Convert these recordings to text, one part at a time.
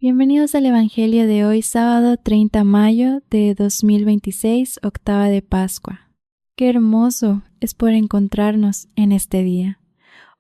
Bienvenidos al Evangelio de hoy, sábado 30 de mayo de 2026, octava de Pascua. Qué hermoso es poder encontrarnos en este día.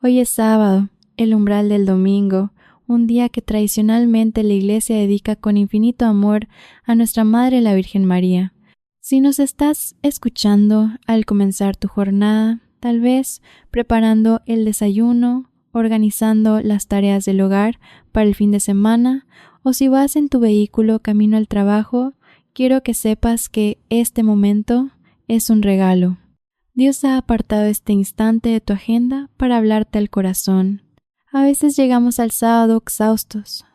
Hoy es sábado, el umbral del domingo, un día que tradicionalmente la Iglesia dedica con infinito amor a nuestra Madre la Virgen María. Si nos estás escuchando al comenzar tu jornada, tal vez preparando el desayuno, organizando las tareas del hogar para el fin de semana, o si vas en tu vehículo camino al trabajo, quiero que sepas que este momento es un regalo. Dios ha apartado este instante de tu agenda para hablarte al corazón. A veces llegamos al sábado exhaustos.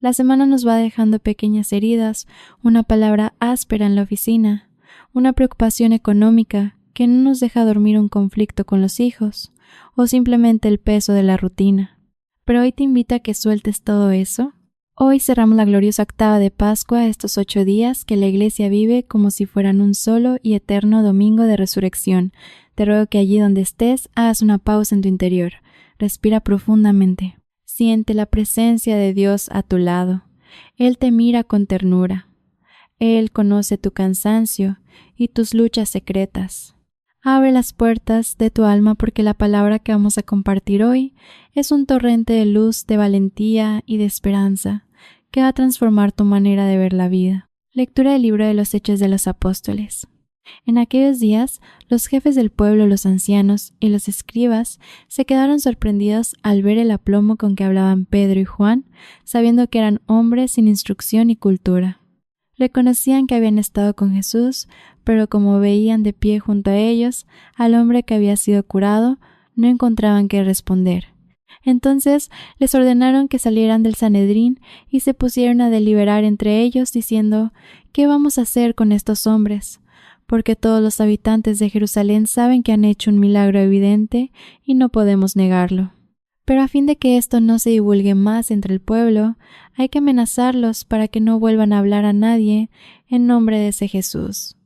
La semana nos va dejando pequeñas heridas, una palabra áspera en la oficina, una preocupación económica que no nos deja dormir, un conflicto con los hijos, o simplemente el peso de la rutina. Pero hoy te invito a que sueltes todo eso. Hoy cerramos la gloriosa octava de Pascua, estos 8 días que la Iglesia vive como si fueran un solo y eterno domingo de resurrección. Te ruego que allí donde estés hagas una pausa en tu interior. Respira profundamente. Siente la presencia de Dios a tu lado. Él te mira con ternura. Él conoce tu cansancio y tus luchas secretas. Abre las puertas de tu alma porque la palabra que vamos a compartir hoy es un torrente de luz, de valentía y de esperanza que va a transformar tu manera de ver la vida. Lectura del libro de los Hechos de los Apóstoles. En aquellos días, los jefes del pueblo, los ancianos y los escribas se quedaron sorprendidos al ver el aplomo con que hablaban Pedro y Juan, sabiendo que eran hombres sin instrucción y cultura. Reconocían que habían estado con Jesús, pero como veían de pie junto a ellos al hombre que había sido curado, no encontraban qué responder. Entonces les ordenaron que salieran del Sanedrín y se pusieron a deliberar entre ellos, diciendo: ¿Qué vamos a hacer con estos hombres? Porque todos los habitantes de Jerusalén saben que han hecho un milagro evidente y no podemos negarlo. Pero a fin de que esto no se divulgue más entre el pueblo, hay que amenazarlos para que no vuelvan a hablar a nadie en nombre de ese Jesús.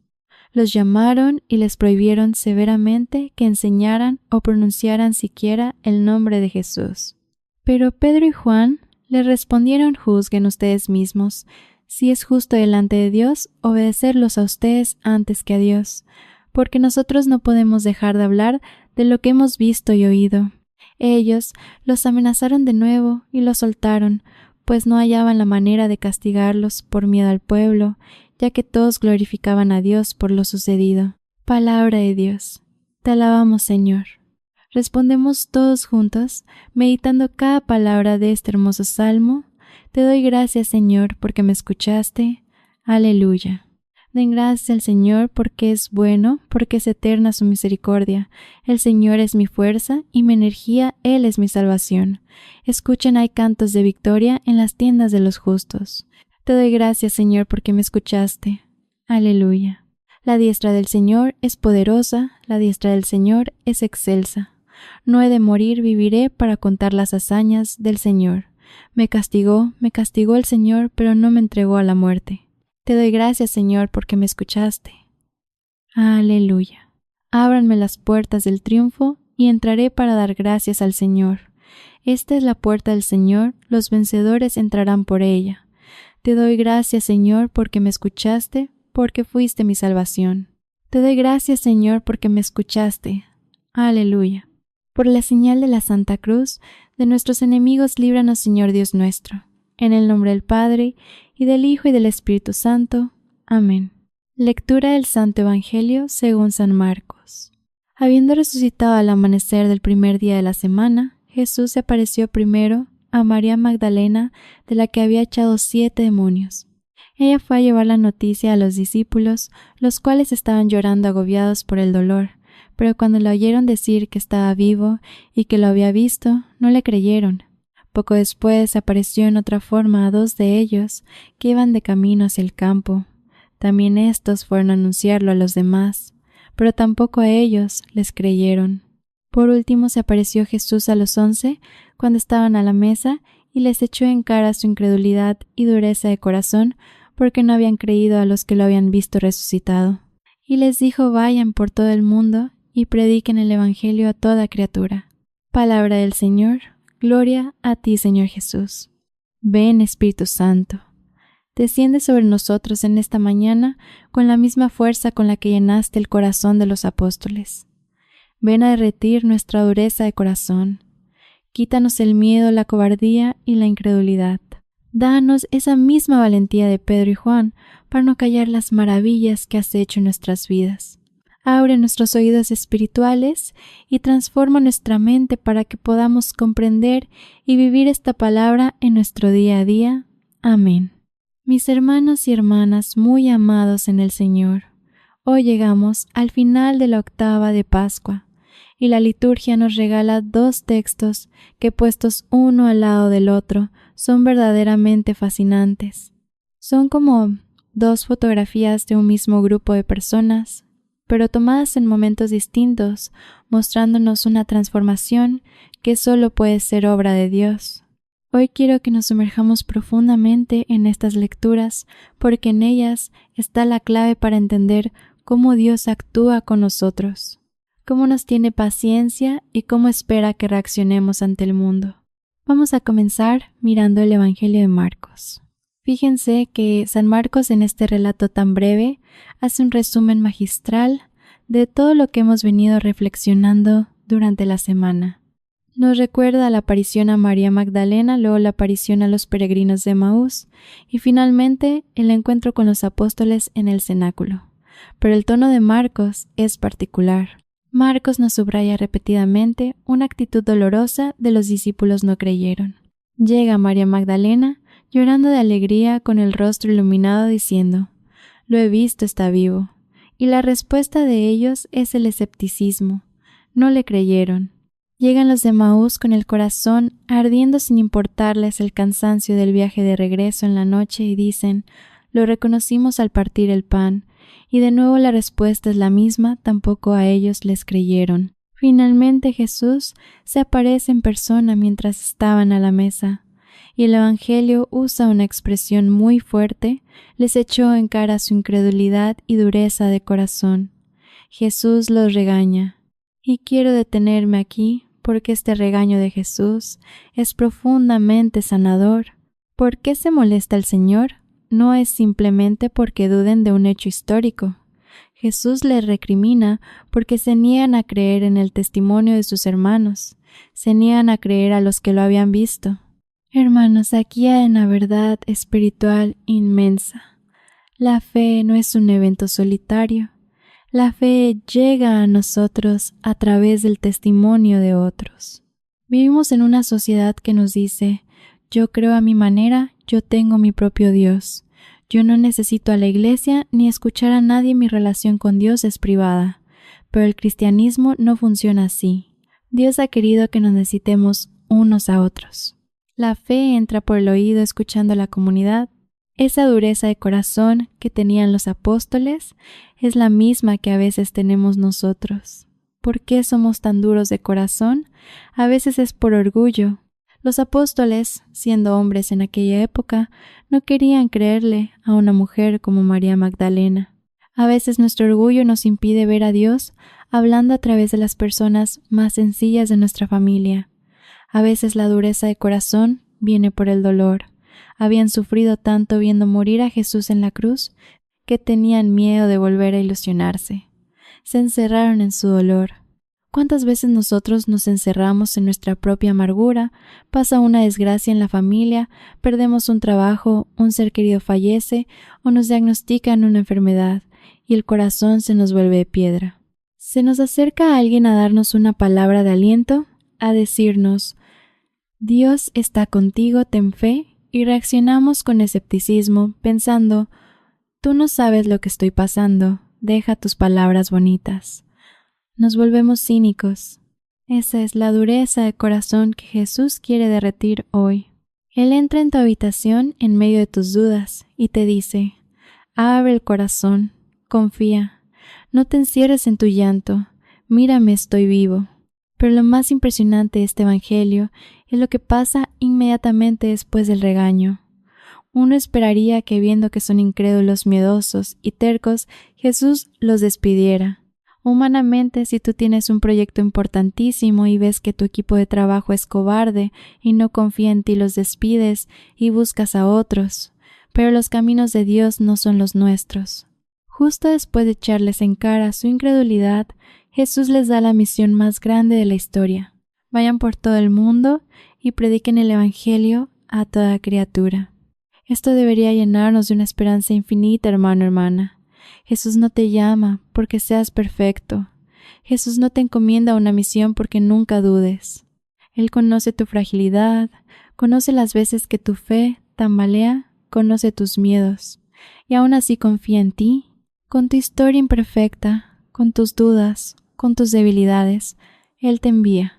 Los llamaron y les prohibieron severamente que enseñaran o pronunciaran siquiera el nombre de Jesús. Pero Pedro y Juan les respondieron: juzguen ustedes mismos si es justo delante de Dios obedecerlos a ustedes antes que a Dios, porque nosotros no podemos dejar de hablar de lo que hemos visto y oído. Ellos los amenazaron de nuevo y los soltaron, pues no hallaban la manera de castigarlos por miedo al pueblo, ya que todos glorificaban a Dios por lo sucedido. Palabra de Dios. Te alabamos, Señor. Respondemos todos juntos, meditando cada palabra de este hermoso salmo. Te doy gracias, Señor, porque me escuchaste. Aleluya. Den gracias al Señor porque es bueno, porque es eterna su misericordia. El Señor es mi fuerza y mi energía, Él es mi salvación. Escuchen, hay cantos de victoria en las tiendas de los justos. Te doy gracias, Señor, porque me escuchaste. Aleluya. La diestra del Señor es poderosa, la diestra del Señor es excelsa. No he de morir, viviré para contar las hazañas del Señor. Me castigó el Señor, pero no me entregó a la muerte. Te doy gracias, Señor, porque me escuchaste. Aleluya. Ábranme las puertas del triunfo y entraré para dar gracias al Señor. Esta es la puerta del Señor, los vencedores entrarán por ella. Te doy gracias, Señor, porque me escuchaste, porque fuiste mi salvación. Te doy gracias, Señor, porque me escuchaste. Aleluya. Por la señal de la Santa Cruz, de nuestros enemigos líbranos, Señor Dios nuestro. En el nombre del Padre, y del Hijo, y del Espíritu Santo. Amén. Lectura del Santo Evangelio según San Marcos. Habiendo resucitado al amanecer del primer día de la semana, Jesús se apareció primero a María Magdalena, de la que había echado 7 demonios. Ella fue a llevar la noticia a los discípulos, los cuales estaban llorando agobiados por el dolor, pero cuando le oyeron decir que estaba vivo y que lo había visto, no le creyeron. Poco después apareció en otra forma a 2 de ellos que iban de camino hacia el campo. También estos fueron a anunciarlo a los demás, pero tampoco a ellos les creyeron. Por último se apareció Jesús a los 11 cuando estaban a la mesa y les echó en cara su incredulidad y dureza de corazón porque no habían creído a los que lo habían visto resucitado. Y les dijo: vayan por todo el mundo y prediquen el Evangelio a toda criatura. Palabra del Señor. Gloria a ti, Señor Jesús. Ven, Espíritu Santo. Desciende sobre nosotros en esta mañana con la misma fuerza con la que llenaste el corazón de los apóstoles. Ven a derretir nuestra dureza de corazón. Quítanos el miedo, la cobardía y la incredulidad. Danos esa misma valentía de Pedro y Juan para no callar las maravillas que has hecho en nuestras vidas. Abre nuestros oídos espirituales y transforma nuestra mente para que podamos comprender y vivir esta palabra en nuestro día a día. Amén. Mis hermanos y hermanas muy amados en el Señor, hoy llegamos al final de la octava de Pascua y la liturgia nos regala dos textos que puestos uno al lado del otro son verdaderamente fascinantes. Son como dos fotografías de un mismo grupo de personas, pero tomadas en momentos distintos, mostrándonos una transformación que solo puede ser obra de Dios. Hoy quiero que nos sumerjamos profundamente en estas lecturas, porque en ellas está la clave para entender cómo Dios actúa con nosotros, cómo nos tiene paciencia y cómo espera que reaccionemos ante el mundo. Vamos a comenzar mirando el Evangelio de Marcos. Fíjense que San Marcos en este relato tan breve hace un resumen magistral de todo lo que hemos venido reflexionando durante la semana. Nos recuerda la aparición a María Magdalena, luego la aparición a los peregrinos de Emaús y finalmente el encuentro con los apóstoles en el cenáculo. Pero el tono de Marcos es particular. Marcos nos subraya repetidamente una actitud dolorosa de los discípulos no creyeron. Llega María Magdalena llorando de alegría con el rostro iluminado diciendo: «Lo he visto, está vivo». Y la respuesta de ellos es el escepticismo. No le creyeron. Llegan los de Emaús con el corazón ardiendo sin importarles el cansancio del viaje de regreso en la noche y dicen: «Lo reconocimos al partir el pan». Y de nuevo la respuesta es la misma, tampoco a ellos les creyeron. Finalmente Jesús se aparece en persona mientras estaban a la mesa, y el Evangelio usa una expresión muy fuerte, les echó en cara su incredulidad y dureza de corazón. Jesús los regaña, y quiero detenerme aquí porque este regaño de Jesús es profundamente sanador. ¿Por qué se molesta el Señor? No es simplemente porque duden de un hecho histórico. Jesús les recrimina porque se niegan a creer en el testimonio de sus hermanos, se niegan a creer a los que lo habían visto. Hermanos, aquí hay una verdad espiritual inmensa. La fe no es un evento solitario. La fe llega a nosotros a través del testimonio de otros. Vivimos en una sociedad que nos dice: yo creo a mi manera, yo tengo mi propio Dios. Yo no necesito a la iglesia ni escuchar a nadie, mi relación con Dios es privada. Pero el cristianismo no funciona así. Dios ha querido que nos necesitemos unos a otros. La fe entra por el oído escuchando a la comunidad. Esa dureza de corazón que tenían los apóstoles es la misma que a veces tenemos nosotros. ¿Por qué somos tan duros de corazón? A veces es por orgullo. Los apóstoles, siendo hombres en aquella época, no querían creerle a una mujer como María Magdalena. A veces nuestro orgullo nos impide ver a Dios hablando a través de las personas más sencillas de nuestra familia. A veces la dureza de corazón viene por el dolor. Habían sufrido tanto viendo morir a Jesús en la cruz que tenían miedo de volver a ilusionarse. Se encerraron en su dolor. ¿Cuántas veces nosotros nos encerramos en nuestra propia amargura? Pasa una desgracia en la familia, perdemos un trabajo, un ser querido fallece o nos diagnostican una enfermedad y el corazón se nos vuelve de piedra. Se nos acerca a alguien a darnos una palabra de aliento, a decirnos: Dios está contigo, ten fe, y reaccionamos con escepticismo, pensando: tú no sabes lo que estoy pasando, deja tus palabras bonitas. Nos volvemos cínicos. Esa es la dureza de corazón que Jesús quiere derretir hoy. Él entra en tu habitación en medio de tus dudas y te dice: abre el corazón, confía, no te encierres en tu llanto, mírame, estoy vivo. Pero lo más impresionante de este evangelio es lo que pasa inmediatamente después del regaño. Uno esperaría que, viendo que son incrédulos, miedosos y tercos, Jesús los despidiera. Humanamente, si tú tienes un proyecto importantísimo y ves que tu equipo de trabajo es cobarde y no confía en ti, los despides y buscas a otros. Pero los caminos de Dios no son los nuestros. Justo después de echarles en cara su incredulidad, Jesús les da la misión más grande de la historia. Vayan por todo el mundo y prediquen el Evangelio a toda criatura. Esto debería llenarnos de una esperanza infinita, hermano, hermana. Jesús no te llama porque seas perfecto. Jesús no te encomienda una misión porque nunca dudes. Él conoce tu fragilidad, conoce las veces que tu fe tambalea, conoce tus miedos, y aún así confía en ti. Con tu historia imperfecta, con tus dudas, con tus debilidades, Él te envía.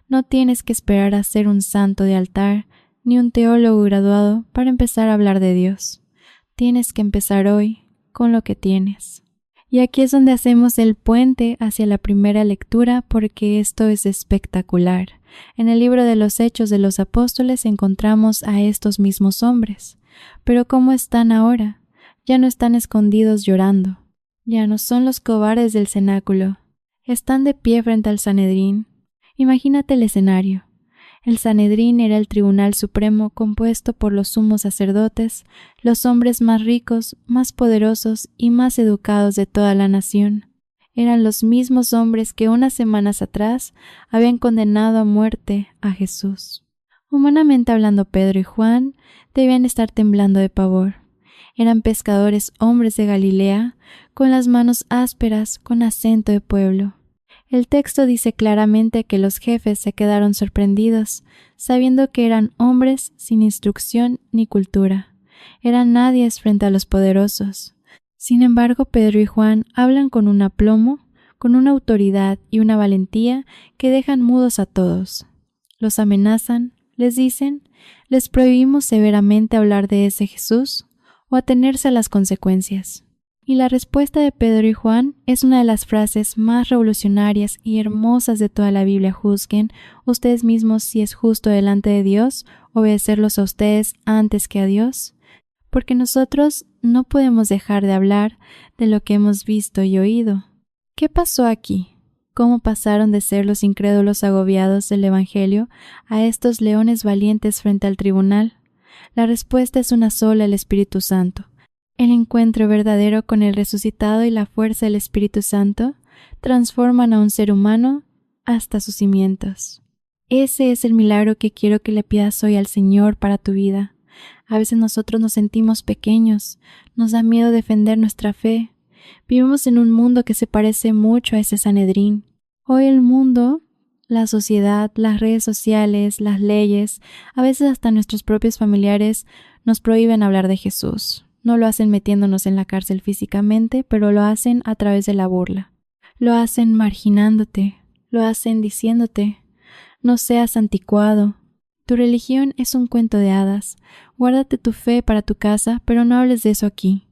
No tienes que esperar a ser un santo de altar, ni un teólogo graduado para empezar a hablar de Dios. Tienes que empezar hoy con lo que tienes. Y aquí es donde hacemos el puente hacia la primera lectura, porque esto es espectacular. En el libro de los Hechos de los Apóstoles encontramos a estos mismos hombres. Pero ¿cómo están ahora? Ya no están escondidos llorando. Ya no son los cobardes del cenáculo. Están de pie frente al Sanedrín. Imagínate el escenario. El Sanedrín era el tribunal supremo compuesto por los sumos sacerdotes, los hombres más ricos, más poderosos y más educados de toda la nación. Eran los mismos hombres que unas semanas atrás habían condenado a muerte a Jesús. Humanamente hablando, Pedro y Juan debían estar temblando de pavor. Eran pescadores hombres de Galilea, con las manos ásperas, con acento de pueblo. El texto dice claramente que los jefes se quedaron sorprendidos, sabiendo que eran hombres sin instrucción ni cultura. Eran nadies frente a los poderosos. Sin embargo, Pedro y Juan hablan con un aplomo, con una autoridad y una valentía que dejan mudos a todos. Los amenazan, les dicen, les prohibimos severamente hablar de ese Jesús o atenerse a las consecuencias. Y la respuesta de Pedro y Juan es una de las frases más revolucionarias y hermosas de toda la Biblia. Juzguen ustedes mismos si es justo delante de Dios obedecerlos a ustedes antes que a Dios, porque nosotros no podemos dejar de hablar de lo que hemos visto y oído. ¿Qué pasó aquí? ¿Cómo pasaron de ser los incrédulos agobiados del Evangelio a estos leones valientes frente al tribunal? La respuesta es una sola: el Espíritu Santo. El encuentro verdadero con el resucitado y la fuerza del Espíritu Santo transforman a un ser humano hasta sus cimientos. Ese es el milagro que quiero que le pidas hoy al Señor para tu vida. A veces nosotros nos sentimos pequeños, nos da miedo defender nuestra fe. Vivimos en un mundo que se parece mucho a ese Sanedrín. Hoy el mundo, la sociedad, las redes sociales, las leyes, a veces hasta nuestros propios familiares nos prohíben hablar de Jesús. No lo hacen metiéndonos en la cárcel físicamente, pero lo hacen a través de la burla. Lo hacen marginándote, lo hacen diciéndote: no seas anticuado. Tu religión es un cuento de hadas. Guárdate tu fe para tu casa, pero no hables de eso aquí.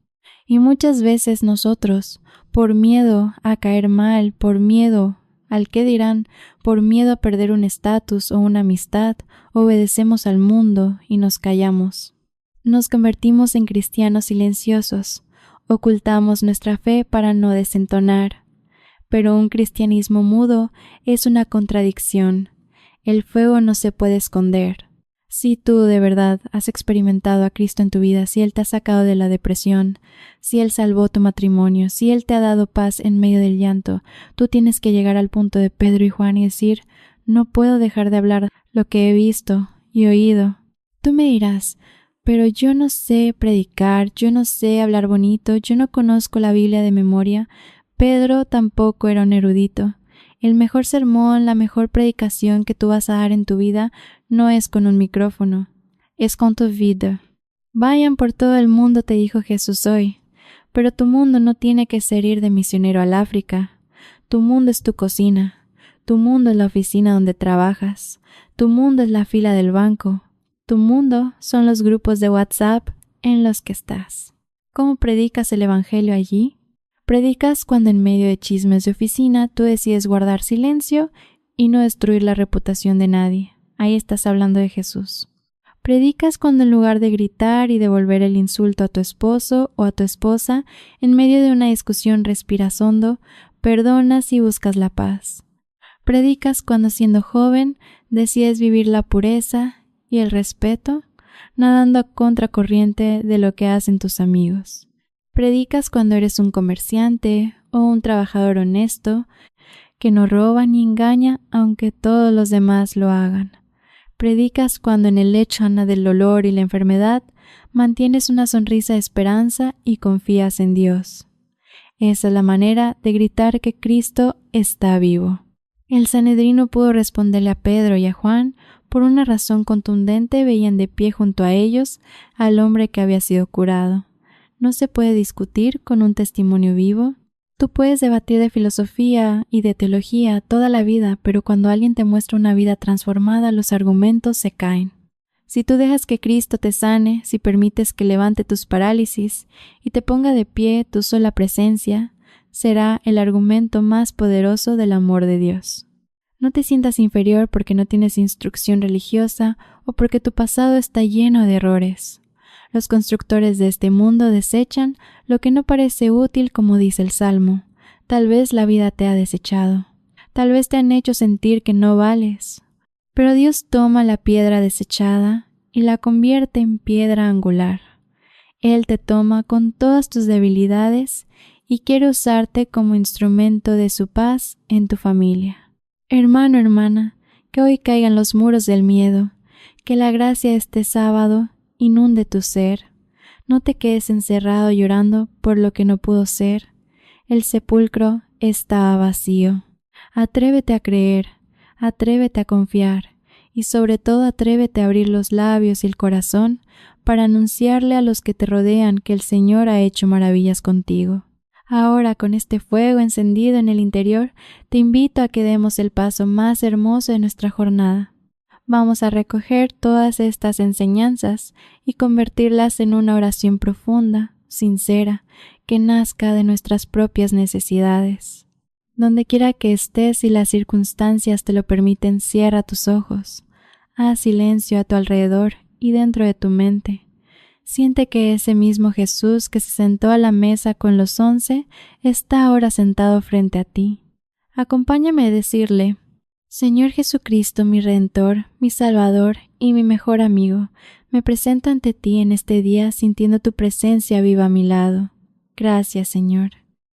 Y muchas veces nosotros, por miedo a caer mal, por miedo al qué dirán, por miedo a perder un estatus o una amistad, obedecemos al mundo y nos callamos. Nos convertimos en cristianos silenciosos, ocultamos nuestra fe para no desentonar. Pero un cristianismo mudo es una contradicción. El fuego no se puede esconder. Si tú de verdad has experimentado a Cristo en tu vida, si Él te ha sacado de la depresión, si Él salvó tu matrimonio, si Él te ha dado paz en medio del llanto, tú tienes que llegar al punto de Pedro y Juan y decir: no puedo dejar de hablar lo que he visto y oído. Tú me dirás: pero yo no sé predicar, yo no sé hablar bonito, yo no conozco la Biblia de memoria. Pedro tampoco era un erudito. El mejor sermón, la mejor predicación que tú vas a dar en tu vida no es con un micrófono, es con tu vida. Vayan por todo el mundo, te dijo Jesús hoy, pero tu mundo no tiene que ser ir de misionero al África. Tu mundo es tu cocina, tu mundo es la oficina donde trabajas, tu mundo es la fila del banco, tu mundo son los grupos de WhatsApp en los que estás. ¿Cómo predicas el Evangelio allí? Predicas cuando en medio de chismes de oficina tú decides guardar silencio y no destruir la reputación de nadie. Ahí estás hablando de Jesús. Predicas cuando en lugar de gritar y devolver el insulto a tu esposo o a tu esposa, en medio de una discusión respiras hondo perdonas y buscas la paz. Predicas cuando siendo joven decides vivir la pureza y el respeto, nadando a contracorriente de lo que hacen tus amigos. Predicas cuando eres un comerciante o un trabajador honesto, que no roba ni engaña aunque todos los demás lo hagan. Predicas cuando en el lecho del dolor y la enfermedad mantienes una sonrisa de esperanza y confías en Dios. Esa es la manera de gritar que Cristo está vivo. El Sanedrín no pudo responderle a Pedro y a Juan. Por una razón contundente veían de pie junto a ellos al hombre que había sido curado. No se puede discutir con un testimonio vivo. Tú puedes debatir de filosofía y de teología toda la vida, pero cuando alguien te muestra una vida transformada, los argumentos se caen. Si tú dejas que Cristo te sane, si permites que levante tus parálisis y te ponga de pie tu sola presencia, será el argumento más poderoso del amor de Dios. No te sientas inferior porque no tienes instrucción religiosa o porque tu pasado está lleno de errores. Los constructores de este mundo desechan lo que no parece útil, como dice el Salmo. Tal vez la vida te ha desechado. Tal vez te han hecho sentir que no vales. Pero Dios toma la piedra desechada y la convierte en piedra angular. Él te toma con todas tus debilidades y quiere usarte como instrumento de su paz en tu familia. Hermano, hermana, que hoy caigan los muros del miedo, que la gracia de este sábado inunde tu ser. No te quedes encerrado llorando por lo que no pudo ser. El sepulcro está vacío. Atrévete a creer, atrévete a confiar y sobre todo atrévete a abrir los labios y el corazón para anunciarle a los que te rodean que el Señor ha hecho maravillas contigo. Ahora, con este fuego encendido en el interior, te invito a que demos el paso más hermoso de nuestra jornada. Vamos a recoger todas estas enseñanzas y convertirlas en una oración profunda, sincera, que nazca de nuestras propias necesidades. Donde quiera que estés y las circunstancias te lo permiten, cierra tus ojos, haz silencio a tu alrededor y dentro de tu mente. Siente que ese mismo Jesús que se sentó a la mesa con los 11 está ahora sentado frente a ti. Acompáñame a decirle: Señor Jesucristo, mi Redentor, mi Salvador y mi mejor amigo, me presento ante ti en este día sintiendo tu presencia viva a mi lado. Gracias, Señor.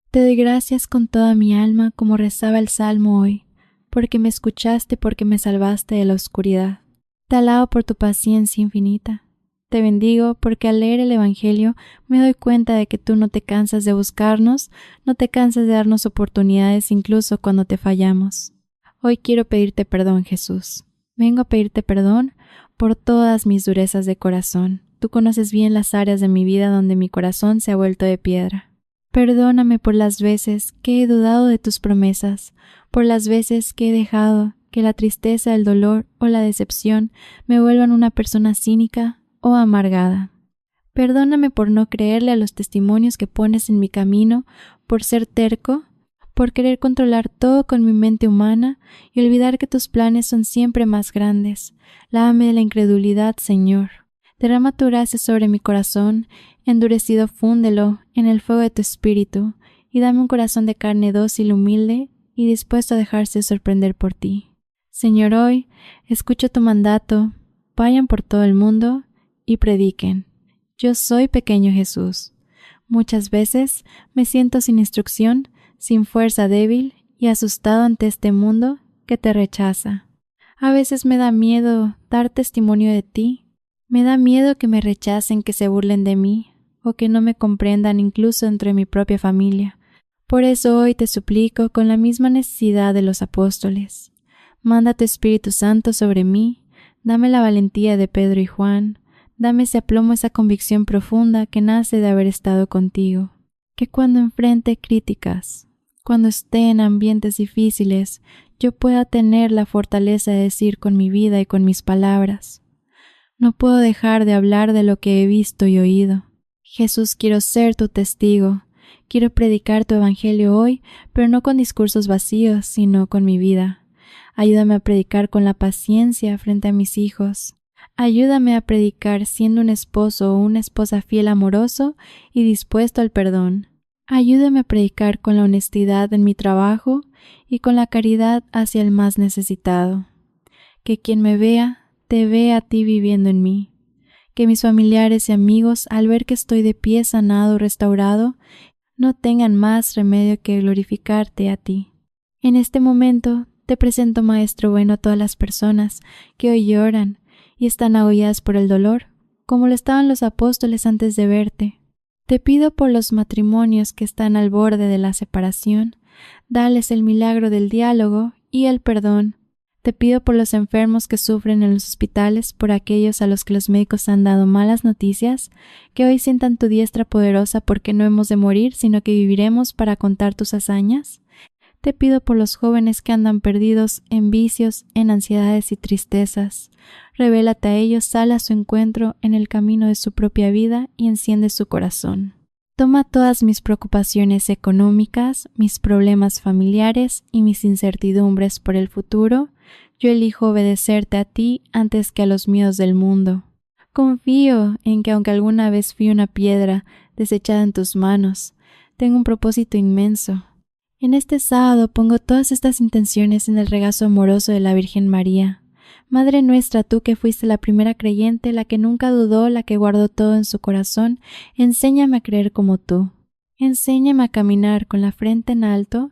Te doy gracias con toda mi alma, como rezaba el Salmo hoy, porque me escuchaste, porque me salvaste de la oscuridad. Te alabo por tu paciencia infinita. Te bendigo porque al leer el Evangelio me doy cuenta de que tú no te cansas de buscarnos, no te cansas de darnos oportunidades incluso cuando te fallamos. Hoy quiero pedirte perdón, Jesús. Vengo a pedirte perdón por todas mis durezas de corazón. Tú conoces bien las áreas de mi vida donde mi corazón se ha vuelto de piedra. Perdóname por las veces que he dudado de tus promesas, por las veces que he dejado que la tristeza, el dolor o la decepción me vuelvan una persona cínica o amargada. Perdóname por no creerle a los testimonios que pones en mi camino, por ser terco, por querer controlar todo con mi mente humana y olvidar que tus planes son siempre más grandes. Lávame de la incredulidad, Señor. Derrama tu gracia sobre mi corazón, endurecido fúndelo en el fuego de tu espíritu, y dame un corazón de carne dócil, humilde y dispuesto a dejarse sorprender por ti. Señor, hoy escucho tu mandato, vayan por todo el mundo y prediquen. Yo soy pequeño Jesús. Muchas veces me siento sin instrucción, sin fuerza, débil y asustado ante este mundo que te rechaza. A veces me da miedo dar testimonio de ti. Me da miedo que me rechacen, que se burlen de mí o que no me comprendan incluso entre mi propia familia. Por eso hoy te suplico con la misma necesidad de los apóstoles. Manda tu Espíritu Santo sobre mí. Dame la valentía de Pedro y Juan. Dame ese aplomo, esa convicción profunda que nace de haber estado contigo. Que cuando enfrente críticas, cuando esté en ambientes difíciles, yo pueda tener la fortaleza de decir con mi vida y con mis palabras: no puedo dejar de hablar de lo que he visto y oído. Jesús, quiero ser tu testigo. Quiero predicar tu evangelio hoy, pero no con discursos vacíos, sino con mi vida. Ayúdame a predicar con la paciencia frente a mis hijos. Ayúdame a predicar siendo un esposo o una esposa fiel, amoroso y dispuesto al perdón. Ayúdame a predicar con la honestidad en mi trabajo y con la caridad hacia el más necesitado. Que quien me vea, te vea a ti viviendo en mí. Que mis familiares y amigos, al ver que estoy de pie sanado, restaurado, no tengan más remedio que glorificarte a ti. En este momento te presento, Maestro bueno, a todas las personas que hoy lloran y están agobiadas por el dolor, como lo estaban los apóstoles antes de verte. Te pido por los matrimonios que están al borde de la separación, dales el milagro del diálogo y el perdón. Te pido por los enfermos que sufren en los hospitales, por aquellos a los que los médicos han dado malas noticias, que hoy sientan tu diestra poderosa porque no hemos de morir, sino que viviremos para contar tus hazañas. Te pido por los jóvenes que andan perdidos en vicios, en ansiedades y tristezas. Revélate a ellos, sal a su encuentro en el camino de su propia vida y enciende su corazón. Toma todas mis preocupaciones económicas, mis problemas familiares y mis incertidumbres por el futuro. Yo elijo obedecerte a ti antes que a los miedos del mundo. Confío en que aunque alguna vez fui una piedra desechada en tus manos, tengo un propósito inmenso. En este sábado pongo todas estas intenciones en el regazo amoroso de la Virgen María. Madre nuestra, tú que fuiste la primera creyente, la que nunca dudó, la que guardó todo en su corazón, enséñame a creer como tú. Enséñame a caminar con la frente en alto,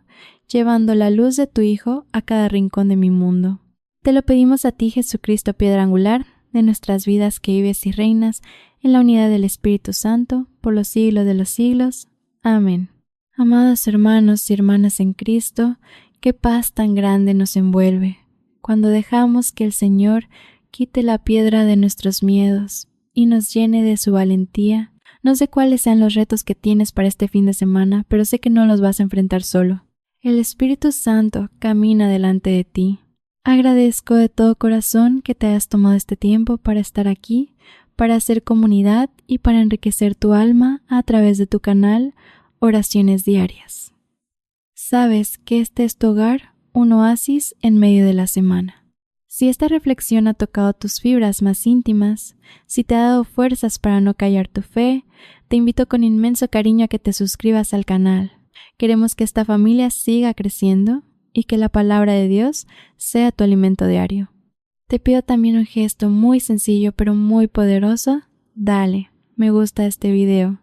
llevando la luz de tu Hijo a cada rincón de mi mundo. Te lo pedimos a ti, Jesucristo, piedra angular de nuestras vidas, que vives y reinas en la unidad del Espíritu Santo, por los siglos de los siglos. Amén. Amados hermanos y hermanas en Cristo, qué paz tan grande nos envuelve cuando dejamos que el Señor quite la piedra de nuestros miedos y nos llene de su valentía. No sé cuáles sean los retos que tienes para este fin de semana, pero sé que no los vas a enfrentar solo. El Espíritu Santo camina delante de ti. Agradezco de todo corazón que te hayas tomado este tiempo para estar aquí, para hacer comunidad y para enriquecer tu alma a través de tu canal Oraciones Diarias. Sabes que este es tu hogar, un oasis en medio de la semana. Si esta reflexión ha tocado tus fibras más íntimas, si te ha dado fuerzas para no callar tu fe, te invito con inmenso cariño a que te suscribas al canal. Queremos que esta familia siga creciendo y que la palabra de Dios sea tu alimento diario. Te pido también un gesto muy sencillo pero muy poderoso. Dale me gusta a este video.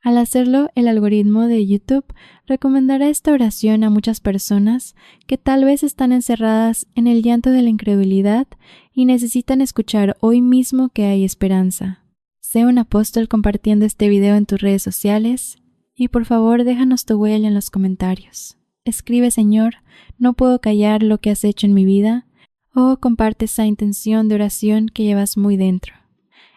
Al hacerlo, el algoritmo de YouTube recomendará esta oración a muchas personas que tal vez están encerradas en el llanto de la incredulidad y necesitan escuchar hoy mismo que hay esperanza. Sé un apóstol compartiendo este video en tus redes sociales y por favor déjanos tu huella en los comentarios. Escribe: Señor, no puedo callar lo que has hecho en mi vida, o comparte esa intención de oración que llevas muy dentro.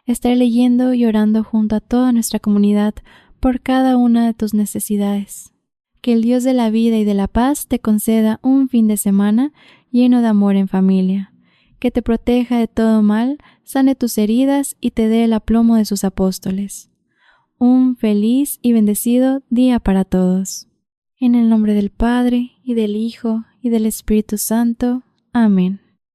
Estaré leyendo y orando junto a toda nuestra comunidad por cada una de tus necesidades. Que el Dios de la vida y de la paz te conceda un fin de semana lleno de amor en familia. Que te proteja de todo mal, sane tus heridas y te dé el aplomo de sus apóstoles. Un feliz y bendecido día para todos. En el nombre del Padre, y del Hijo, y del Espíritu Santo. Amén.